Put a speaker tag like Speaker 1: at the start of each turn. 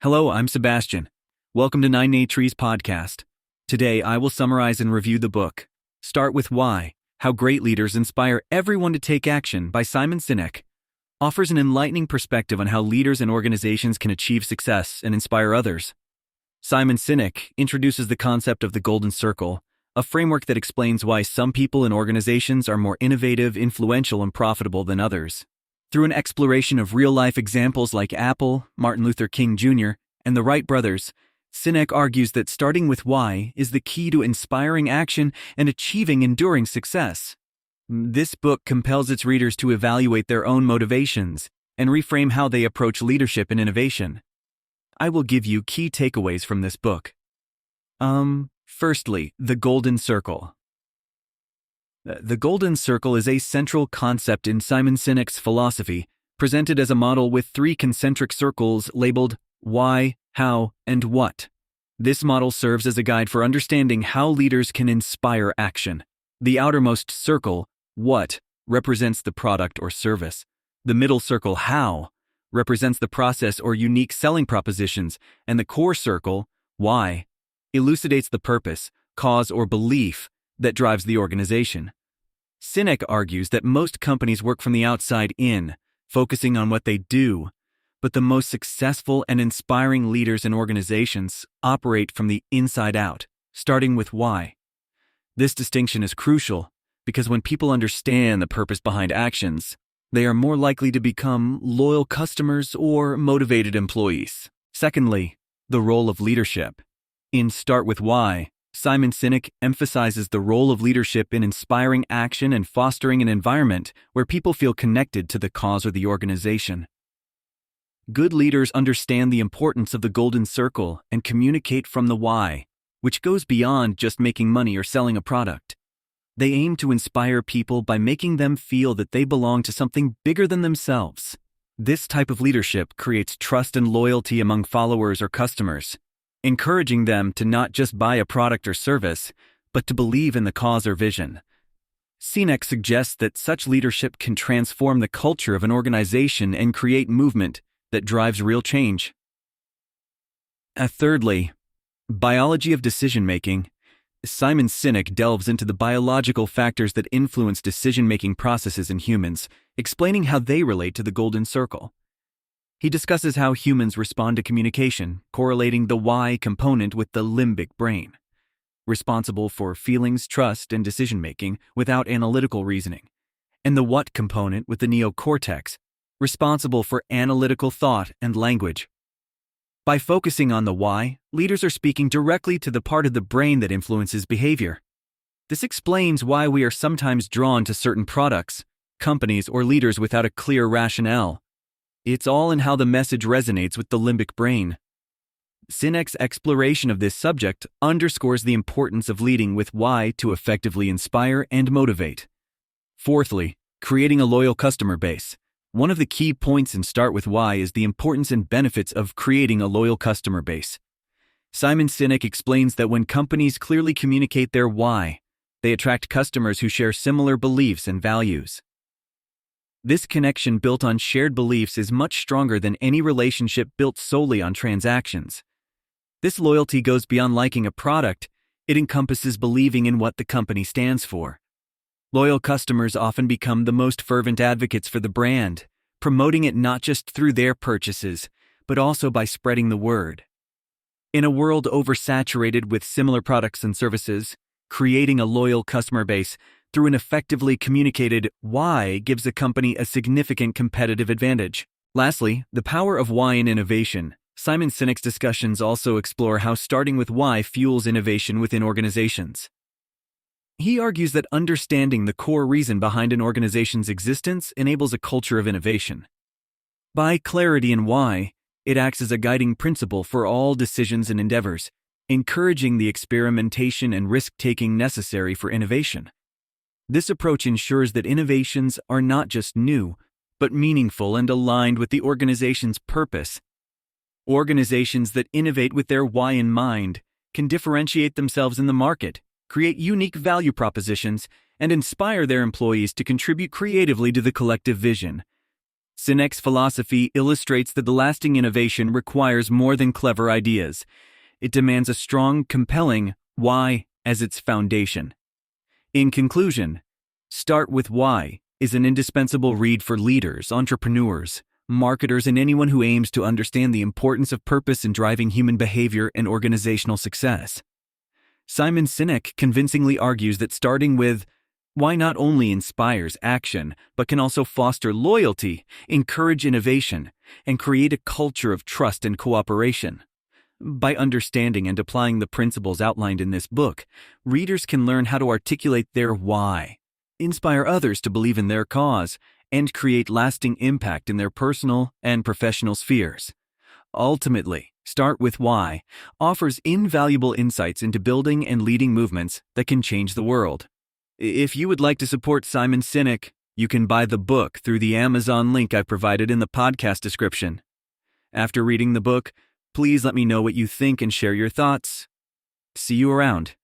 Speaker 1: Hello, I'm Sebastian. Welcome to 9 Trees Podcast. Today, I will summarize and review the book, Start with Why, How Great Leaders Inspire Everyone to Take Action by Simon Sinek. Offers an enlightening perspective on how leaders and organizations can achieve success and inspire others. Simon Sinek introduces the concept of the Golden Circle, a framework that explains why some people and organizations are more innovative, influential, and profitable than others. Through an exploration of real-life examples like Apple, Martin Luther King Jr., and the Wright brothers, Sinek argues that starting with why is the key to inspiring action and achieving enduring success. This book compels its readers to evaluate their own motivations and reframe how they approach leadership and innovation. I will give you key takeaways from this book. Firstly, the Golden Circle. The Golden Circle is a central concept in Simon Sinek's philosophy, presented as a model with 3 concentric circles labeled why, how, and what. This model serves as a guide for understanding how leaders can inspire action. The outermost circle, what, represents the product or service. The middle circle, how, represents the process or unique selling propositions, and the core circle, why, elucidates the purpose, cause, or belief that drives the organization. Sinek argues that most companies work from the outside in, focusing on what they do, but the most successful and inspiring leaders and organizations operate from the inside out, starting with why. This distinction is crucial because when people understand the purpose behind actions, they are more likely to become loyal customers or motivated employees. Secondly, the role of leadership. In Start with Why, Simon Sinek emphasizes the role of leadership in inspiring action and fostering an environment where people feel connected to the cause or the organization. Good leaders understand the importance of the Golden Circle and communicate from the why, which goes beyond just making money or selling a product. They aim to inspire people by making them feel that they belong to something bigger than themselves. This type of leadership creates trust and loyalty among followers or customers, encouraging them to not just buy a product or service, but to believe in the cause or vision. Sinek suggests that such leadership can transform the culture of an organization and create movement that drives real change. Thirdly, biology of decision-making. Simon Sinek delves into the biological factors that influence decision-making processes in humans, explaining how they relate to the Golden Circle. He discusses how humans respond to communication, correlating the why component with the limbic brain, responsible for feelings, trust, and decision-making without analytical reasoning, and the what component with the neocortex, responsible for analytical thought and language. By focusing on the why, leaders are speaking directly to the part of the brain that influences behavior. This explains why we are sometimes drawn to certain products, companies, or leaders without a clear rationale. It's all in how the message resonates with the limbic brain. Sinek's exploration of this subject underscores the importance of leading with why to effectively inspire and motivate. Fourthly, creating a loyal customer base. One of the key points in Start with Why is the importance and benefits of creating a loyal customer base. Simon Sinek explains that when companies clearly communicate their why, they attract customers who share similar beliefs and values. This connection built on shared beliefs is much stronger than any relationship built solely on transactions. This loyalty goes beyond liking a product, it encompasses believing in what the company stands for. Loyal customers often become the most fervent advocates for the brand, promoting it not just through their purchases, but also by spreading the word. In a world oversaturated with similar products and services, creating a loyal customer base through an effectively communicated why gives a company a significant competitive advantage. Lastly, the power of why in innovation. Simon Sinek's discussions also explore how starting with why fuels innovation within organizations. He argues that understanding the core reason behind an organization's existence enables a culture of innovation. By clarity in why, it acts as a guiding principle for all decisions and endeavors, encouraging the experimentation and risk-taking necessary for innovation. This approach ensures that innovations are not just new, but meaningful and aligned with the organization's purpose. Organizations that innovate with their why in mind can differentiate themselves in the market, create unique value propositions, and inspire their employees to contribute creatively to the collective vision. Sinek's philosophy illustrates that the lasting innovation requires more than clever ideas. It demands a strong, compelling why as its foundation. In conclusion, Start with Why is an indispensable read for leaders, entrepreneurs, marketers, and anyone who aims to understand the importance of purpose in driving human behavior and organizational success. Simon Sinek convincingly argues that starting with why not only inspires action, but can also foster loyalty, encourage innovation, and create a culture of trust and cooperation. By understanding and applying the principles outlined in this book, readers can learn how to articulate their why, inspire others to believe in their cause, and create lasting impact in their personal and professional spheres. Ultimately, Start with Why offers invaluable insights into building and leading movements that can change the world. If you would like to support Simon Sinek, you can buy the book through the Amazon link I provided in the podcast description. After reading the book, please let me know what you think and share your thoughts. See you around.